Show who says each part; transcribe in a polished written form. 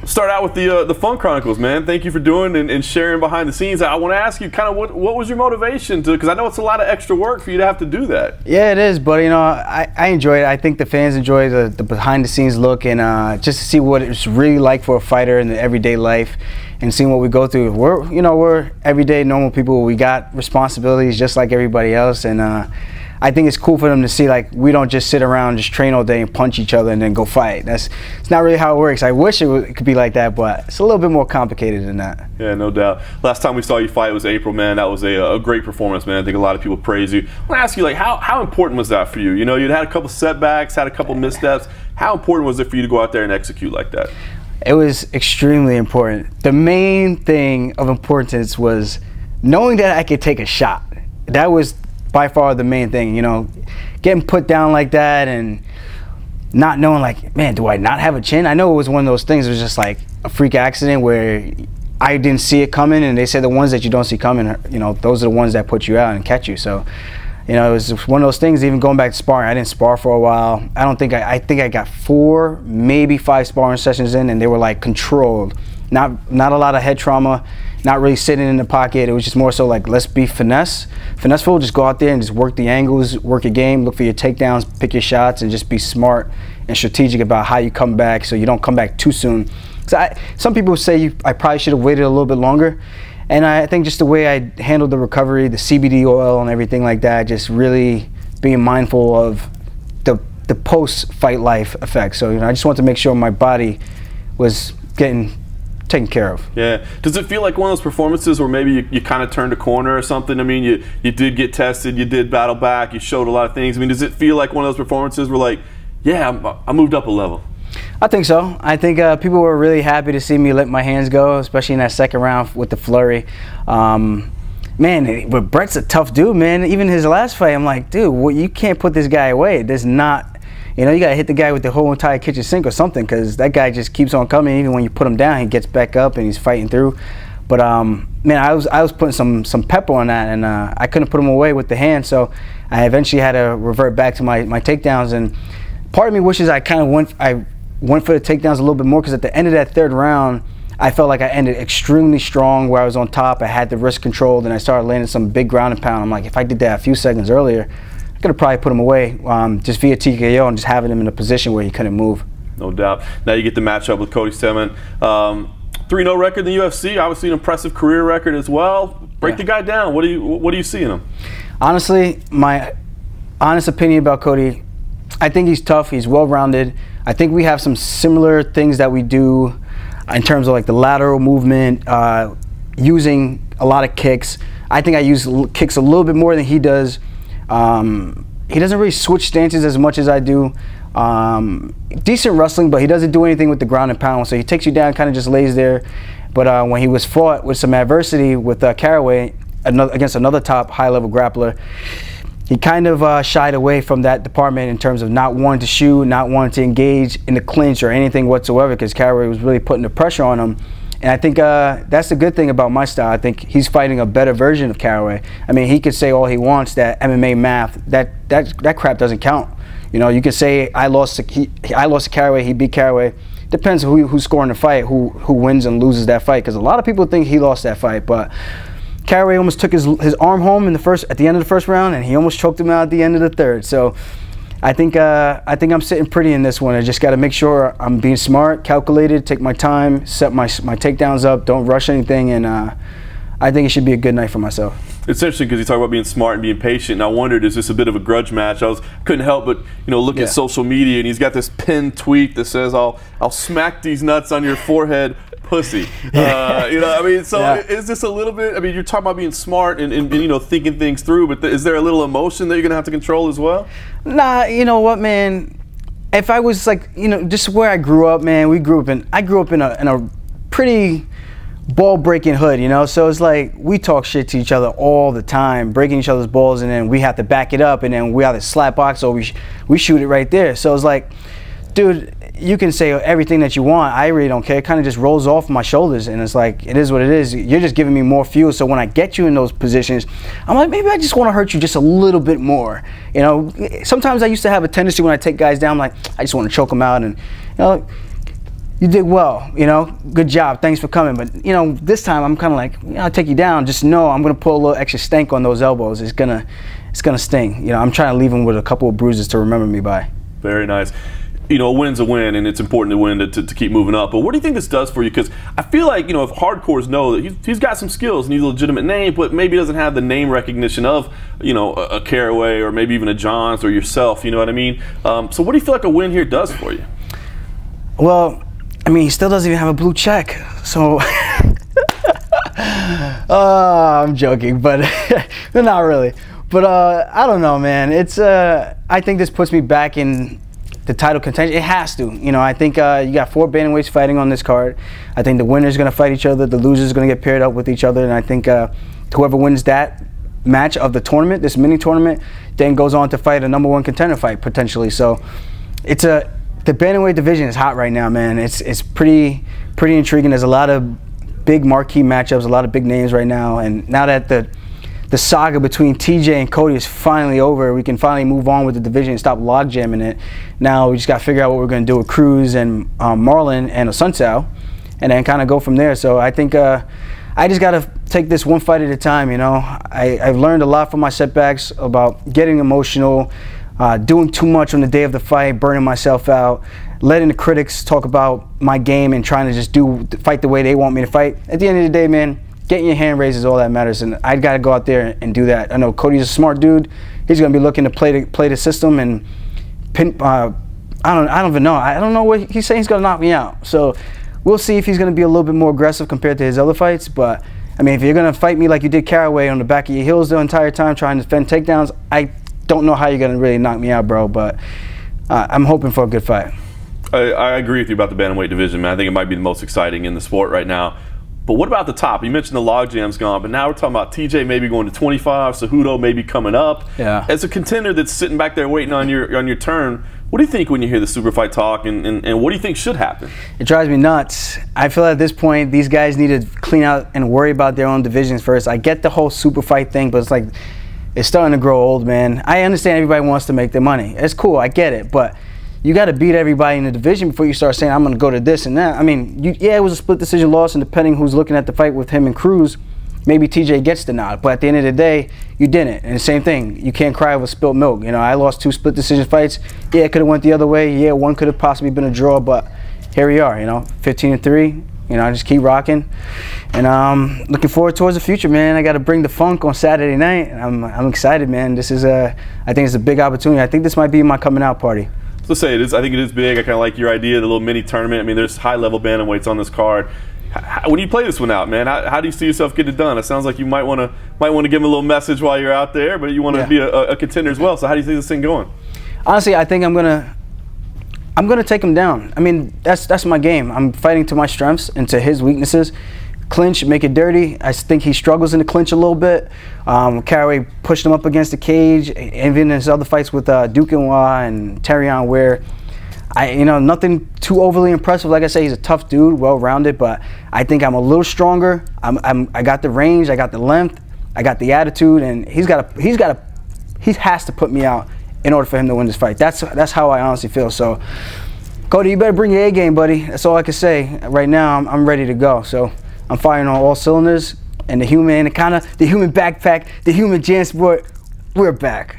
Speaker 1: Start out with the Fun Chronicles, man. Thank you for doing and sharing behind the scenes. I want to ask you kind of what was your motivation to, because I know it's a lot of extra work for you to have to do that.
Speaker 2: Yeah, it is, but you know, I enjoy it. I think the fans enjoy the behind the scenes look, and just to see what it's really like for a fighter in the everyday life and seeing what we go through. We're everyday normal people. We got responsibilities just like everybody else, and I think it's cool for them to see, like, we don't just sit around, just train all day and punch each other and then go fight. It's not really how it works. I wish it could be like that, but it's a little bit more complicated than that.
Speaker 1: Yeah, no doubt. Last time we saw you fight was April, man. That was a great performance, man. I think a lot of people praise you. I want to ask you, like, how important was that for you? You know, you'd had a couple setbacks, had a couple missteps. How important was it for you to go out there and execute like that?
Speaker 2: It was extremely important. The main thing of importance was knowing that I could take a shot. That was by far the main thing, you know, getting put down like that and not knowing, like, man, do I not have a chin? I know it was one of those things. It was just like a freak accident where I didn't see it coming, and they say the ones that you don't see coming, you know, those are the ones that put you out and catch you. So, you know, it was one of those things. Even going back to sparring, I didn't spar for a while. I think I got 4, maybe 5 sparring sessions in, and they were like controlled. Not a lot of head trauma, not really sitting in the pocket. It was just more so like, let's be finesseful, just go out there and just work the angles, work your game, look for your takedowns, pick your shots, and just be smart and strategic about how you come back so you don't come back too soon. Some people say I probably should have waited a little bit longer, and I think just the way I handled the recovery, the CBD oil and everything like that, just really being mindful of the post-fight life effects. So, you know, I just wanted to make sure my body was getting taken care of.
Speaker 1: Yeah. Does it feel like one of those performances where maybe you kind of turned a corner or something? I mean, you did get tested, you did battle back, you showed a lot of things. I mean, does it feel like one of those performances where, like, yeah, I moved up a level?
Speaker 2: I think so. I think people were really happy to see me let my hands go, especially in that second round with the flurry. Man, but Brett's a tough dude, man. Even his last fight, I'm like, dude, well, you can't put this guy away. There's not. You know, you got to hit the guy with the whole entire kitchen sink or something, because that guy just keeps on coming. Even when you put him down, he gets back up and he's fighting through. But, man, I was putting some pepper on that, and I couldn't put him away with the hand. So I eventually had to revert back to my takedowns. And part of me wishes I kind of went for the takedowns a little bit more, because at the end of that 3rd round, I felt like I ended extremely strong where I was on top. I had the wrist controlled, and I started landing some big ground and pound. I'm like, if I did that a few seconds earlier, I could have probably put him away just via TKO and just having him in a position where he couldn't move.
Speaker 1: No doubt. Now you get the matchup with Cody Stamann. 3-0 record in the UFC, obviously an impressive career record as well. Break the guy down. What do you see in him?
Speaker 2: Honestly, my honest opinion about Cody, I think he's tough. He's well-rounded. I think we have some similar things that we do in terms of, like, the lateral movement, using a lot of kicks. I think I use kicks a little bit more than he does. He doesn't really switch stances as much as I do. Decent wrestling, but he doesn't do anything with the ground and pound. So he takes you down, kind of just lays there. But when he was fought with some adversity with Caraway against another top high-level grappler, he kind of shied away from that department in terms of not wanting to shoot, not wanting to engage in the clinch or anything whatsoever, because Caraway was really putting the pressure on him. And I think that's the good thing about my style. I think he's fighting a better version of Caraway. I mean, he could say all he wants, that MMA math, that crap doesn't count. You know, you can say I lost to Caraway, he beat Caraway. Depends who's scoring the fight, who wins and loses that fight. Because a lot of people think he lost that fight, but Caraway almost took his arm home at the end of the 1st round, and he almost choked him out at the end of the 3rd. So I think I'm sitting pretty in this one. I just got to make sure I'm being smart, calculated, take my time, set my takedowns up, don't rush anything, and I think it should be a good night for myself.
Speaker 1: It's interesting because you talk about being smart and being patient, and I wondered, is this a bit of a grudge match? Couldn't help but, you know, look at social media, and he's got this pinned tweet that says, "I'll smack these nuts on your forehead, pussy." You know, I mean, so is this a little bit? I mean, you're talking about being smart and you know, thinking things through, but is there a little emotion that you're gonna have to control as well?
Speaker 2: Nah, you know what, man? If I was, like, you know, just where I grew up, man, I grew up in a pretty ball-breaking hood, you know, so it's like we talk shit to each other all the time, breaking each other's balls, and then we have to back it up, and then we either slap box or we shoot it right there. So it's like, dude, you can say everything that you want, I really don't care. It kind of just rolls off my shoulders, and it's like, it is what it is. You're just giving me more fuel, so when I get you in those positions, I'm like, maybe I just want to hurt you just a little bit more. You know, sometimes I used to have a tendency when I take guys down, I'm like, I just want to choke them out, and, you know, you did well, you know, good job, thanks for coming. But, you know, this time I'm kind of like, you know, I'll take you down. Just know I'm going to put a little extra stank on those elbows. It's gonna sting. You know, I'm trying to leave him with a couple of bruises to remember me by.
Speaker 1: Very nice. You know, a win's a win, and it's important to win to keep moving up. But what do you think this does for you? Because I feel like, you know, if hardcores know that he's got some skills and he's a legitimate name, but maybe doesn't have the name recognition of, you know, a Caraway or maybe even a Johns or yourself, you know what I mean? So what do you feel like a win here does for you?
Speaker 2: Well, I mean, he still doesn't even have a blue check, so I'm joking, but not really. But I don't know, man. It's I think this puts me back in the title contention. It has to. You know, I think you got 4 bantamweights fighting on this card. I think the winner's going to fight each other. The loser's going to get paired up with each other. And I think whoever wins that match of the tournament, this mini tournament, then goes on to fight a #1 contender fight potentially. So it's the bantamweight division is hot right now, man. It's pretty intriguing. There's a lot of big marquee matchups, a lot of big names right now. And now that the saga between TJ and Cody is finally over, we can finally move on with the division and stop log jamming it. Now we just got to figure out what we're going to do with Cruz and Marlon and Asuncao, and then kind of go from there. So I think I just got to take this one fight at a time, you know. I've learned a lot from my setbacks about getting emotional, doing too much on the day of the fight, burning myself out, letting the critics talk about my game and trying to just fight the way they want me to fight. At the end of the day, man, getting your hand raised is all that matters, and I got to go out there and do that. I know Cody's a smart dude. He's going to be looking to play the system and pin. I don't even know. I don't know what he's saying. He's going to knock me out. So we'll see if he's going to be a little bit more aggressive compared to his other fights. But I mean, if you're going to fight me like you did Caraway on the back of your heels the entire time trying to defend takedowns, I don't know how you're going to really knock me out, bro. But I'm hoping for a good fight.
Speaker 1: I agree with you about the bantamweight division, man. I think it might be the most exciting in the sport right now. But what about the top? You mentioned the logjam's gone, but now we're talking about TJ maybe going to 25, Cejudo maybe coming up.
Speaker 2: Yeah.
Speaker 1: As a contender that's sitting back there waiting on your turn, what do you think when you hear the super fight talk, and what do you think should happen?
Speaker 2: It drives me nuts. I feel at this point these guys need to clean out and worry about their own divisions first. I get the whole super fight thing, but it's like it's starting to grow old, man. I understand everybody wants to make their money. It's cool, I get it, but you got to beat everybody in the division before you start saying, I'm going to go to this and that. I mean, yeah, it was a split decision loss, and depending who's looking at the fight with him and Cruz, maybe TJ gets the nod. But at the end of the day, you didn't. And the same thing, you can't cry with spilled milk. You know, I lost 2 split decision fights. Yeah, it could have went the other way. Yeah, one could have possibly been a draw, but here we are, you know, 15-3. You know, I just keep rocking. And looking forward towards the future, man. I got to bring the funk on Saturday night. I'm excited, man. This is I think it's a big opportunity. I think this might be my coming out party.
Speaker 1: Let's say it is. I think it is big. I kind of like your idea, the little mini tournament. I mean, there's high-level bantamweights on this card. When you play this one out, man, how do you see yourself getting it done? It sounds like you might want to give him a little message while you're out there, but you want to be a contender as well. So how do you see this thing going?
Speaker 2: Honestly, I think I'm gonna take him down. I mean, that's my game. I'm fighting to my strengths and to his weaknesses. Clinch, make it dirty. I think he struggles in the clinch a little bit. Caraway pushed him up against the cage, even in his other fights with Duquesnoy and Terrion, where nothing too overly impressive. Like I say, he's a tough dude, well-rounded, but I think I'm a little stronger. I got the range, I got the length, I got the attitude, and he has to put me out in order for him to win this fight. That's how I honestly feel. So, Cody, you better bring your A game, buddy. That's all I can say. Right now, I'm ready to go. So, I'm firing on all cylinders, and the human backpack, the human Jansport, we're back.